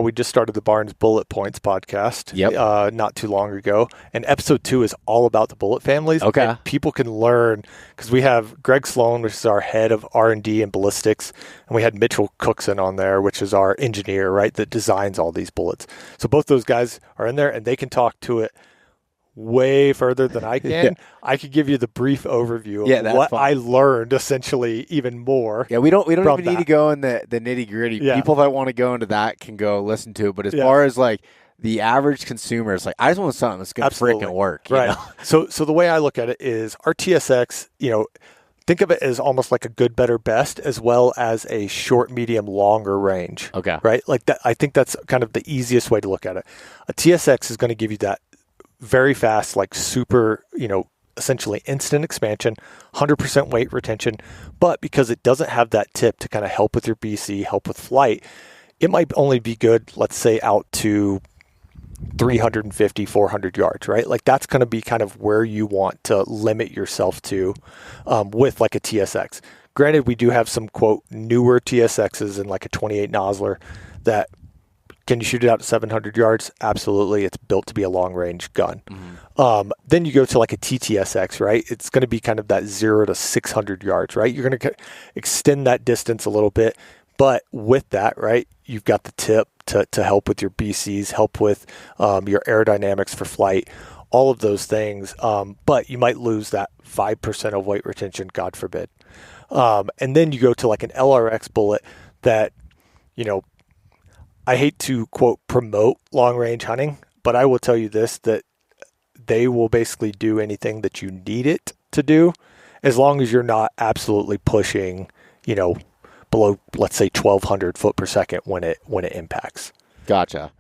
we just started the Barnes Bullet Points podcast not too long ago. And episode 2 is all about the bullet families. Okay. And people can learn, because we have Greg Sloan, which is our head of R&D and ballistics. And we had Mitchell Cookson on there, which is our engineer, right, that designs all these bullets. So both those guys are in there, and they can talk to it way further than I can. Yeah. I could give you the brief overview of what I learned, essentially, even more. Yeah, we don't even need to go in the nitty gritty. Yeah. People that want to go into that can go listen to it. But as far as like the average consumer, it's like, I just want something that's going to freaking work. Right. You know? So the way I look at it is our TSX, think of it as almost like a good, better, best, as well as a short, medium, longer range. Okay. Right? Like that. I think that's kind of the easiest way to look at it. A TSX is going to give you that very fast, like super, essentially instant expansion, 100% weight retention. But because it doesn't have that tip to kind of help with your BC, help with flight, it might only be good, let's say, out to 350, 400 yards, right? Like that's going to be kind of where you want to limit yourself to with like a TSX. Granted, we do have some, quote, newer TSXs and like a 28 Nosler that can you shoot it out to 700 yards? Absolutely. It's built to be a long-range gun. Mm-hmm. Then you go to like a TTSX, right? It's going to be kind of that 0 to 600 yards, right? You're going to extend that distance a little bit. But with that, right, you've got the tip to help with your BCs, help with your aerodynamics for flight, all of those things. But you might lose that 5% of weight retention, God forbid. And then you go to like an LRX bullet that, I hate to, quote, promote long-range hunting, but I will tell you this, that they will basically do anything that you need it to do, as long as you're not absolutely pushing, below, let's say, 1,200 foot per second when it impacts. Gotcha.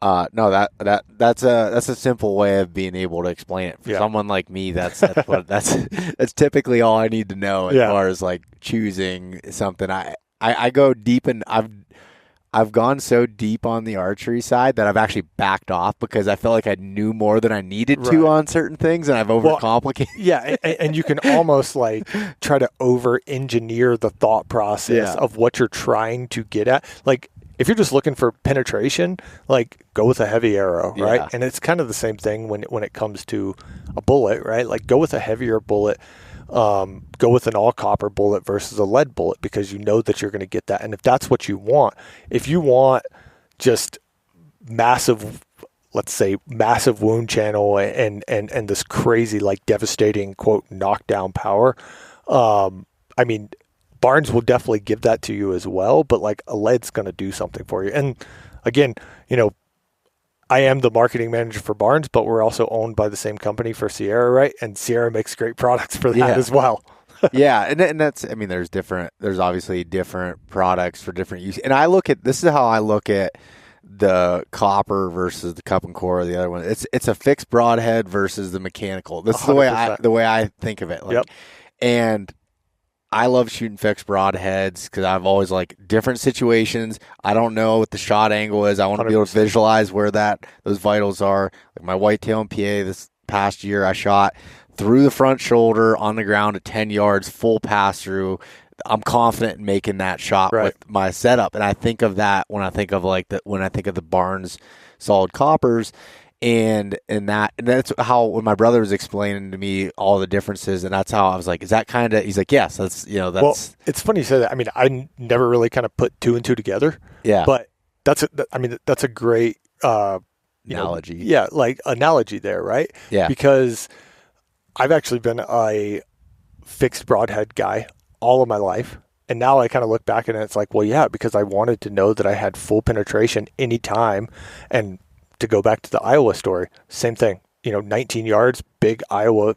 No, that's a simple way of being able to explain it. For someone like me, that's typically all I need to know as far as like choosing something. I go deep, and I've gone so deep on the archery side that I've actually backed off because I felt like I knew more than I needed to on certain things, and I've overcomplicated. And you can almost like try to over-engineer the thought process of what you're trying to get at. Like if you're just looking for penetration, like go with a heavy arrow, right? Yeah. And it's kind of the same thing when it comes to a bullet, right? Like go with a heavier bullet. Go with an all copper bullet versus a lead bullet because you know that you're going to get that. And if that's what you want, if you want just massive, let's say massive wound channel and this crazy, like devastating, quote, knockdown power, I mean, Barnes will definitely give that to you as well, but like a lead's going to do something for you. And again, I am the marketing manager for Barnes, but we're also owned by the same company for Sierra, right? And Sierra makes great products for that as well. And that's, I mean, there's obviously different products for different use. And this is how I look at the copper versus the cup and core or the other one. It's a fixed broadhead versus the mechanical. This is the way I think of it. Like, and I love shooting fixed broadheads because I've always like different situations. I don't know what the shot angle is. I want to be able to visualize where those vitals are. Like my whitetail in PA this past year, I shot through the front shoulder on the ground at 10 yards, full pass through. I'm confident in making that shot with my setup. And I think of that when I think of the Barnes solid coppers. And that's how, when my brother was explaining to me all the differences, and that's how I was like, is that kind of, he's like, yes, that's. Well, it's funny you say that. I mean, I never really kind of put two and two together. Yeah. But that's a great analogy. Like analogy there, right? Yeah. Because I've actually been a fixed broadhead guy all of my life. And now I kind of look back and it's like, well, yeah, because I wanted to know that I had full penetration anytime. And to go back to the Iowa story, same thing, 19 yards, big Iowa,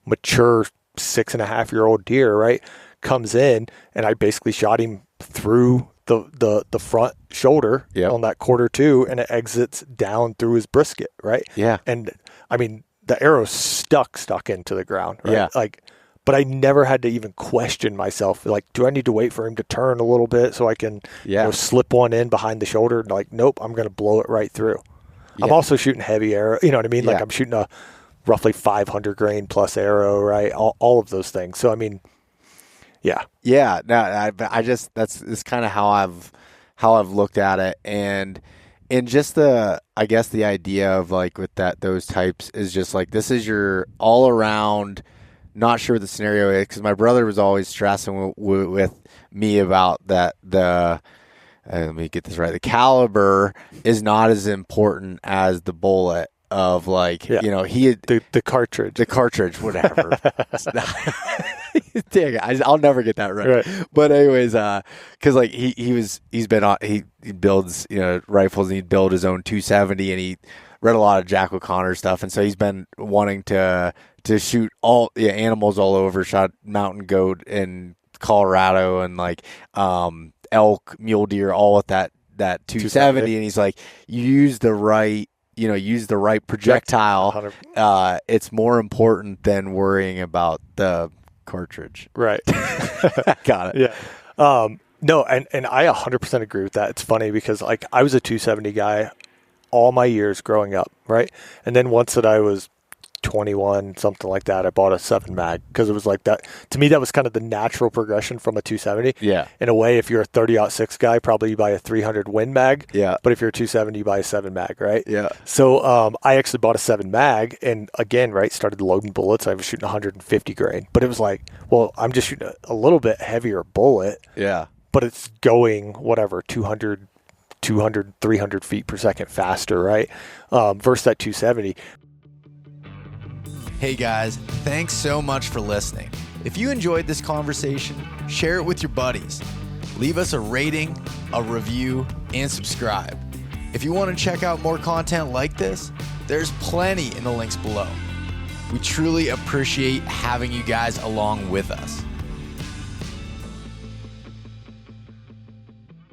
mature 6.5-year-old deer, right? Comes in and I basically shot him through the front shoulder on that quarter two, and it exits down through his brisket, right? Yeah. And I mean, the arrow's stuck into the ground, right? Yeah. Like, but I never had to even question myself. Like, do I need to wait for him to turn a little bit so I can slip one in behind the shoulder? And like, nope, I'm going to blow it right through. Yeah. I'm also shooting heavy arrow. You know what I mean? Like I'm shooting a roughly 500 grain plus arrow, right? All of those things. So, I mean, yeah. Yeah. No, it's kind of how how I've looked at it, and just I guess the idea of like with those types is just like, this is your all around. Not sure what the scenario is, because my brother was always stressing with me about that let me get this right. The caliber is not as important as the bullet of like, the cartridge, whatever. Dang it, I'll never get that right. But anyways, because like he builds rifles, and he'd build his own 270, and he read a lot of Jack O'Connor stuff, and so he's been wanting to shoot all animals all over. Shot mountain goat in Colorado, and like elk, mule deer, all with that 270, and he's like, you use the right projectile. It's more important than worrying about the cartridge. Right. Got it. Yeah. No, and I 100% agree with that. It's funny because like I was a 270 guy all my years growing up, right? And then once that I was 21, something like that, I bought a 7 mag because it was like that. To me, that was kind of the natural progression from a 270. Yeah. In a way, if you're a 30-06 guy, probably you buy a 300 Win mag. Yeah. But if you're a 270, you buy a 7 mag, right? Yeah. So I actually bought a 7 mag, and again, right, started loading bullets. I was shooting 150 grain, but it was like, well, I'm just shooting a little bit heavier bullet. Yeah. But it's going whatever 200, 300 feet per second faster, right? Versus that 270. Hey guys, thanks so much for listening. If you enjoyed this conversation, share it with your buddies. Leave us a rating, a review, and subscribe. If you want to check out more content like this, there's plenty in the links below. We truly appreciate having you guys along with us.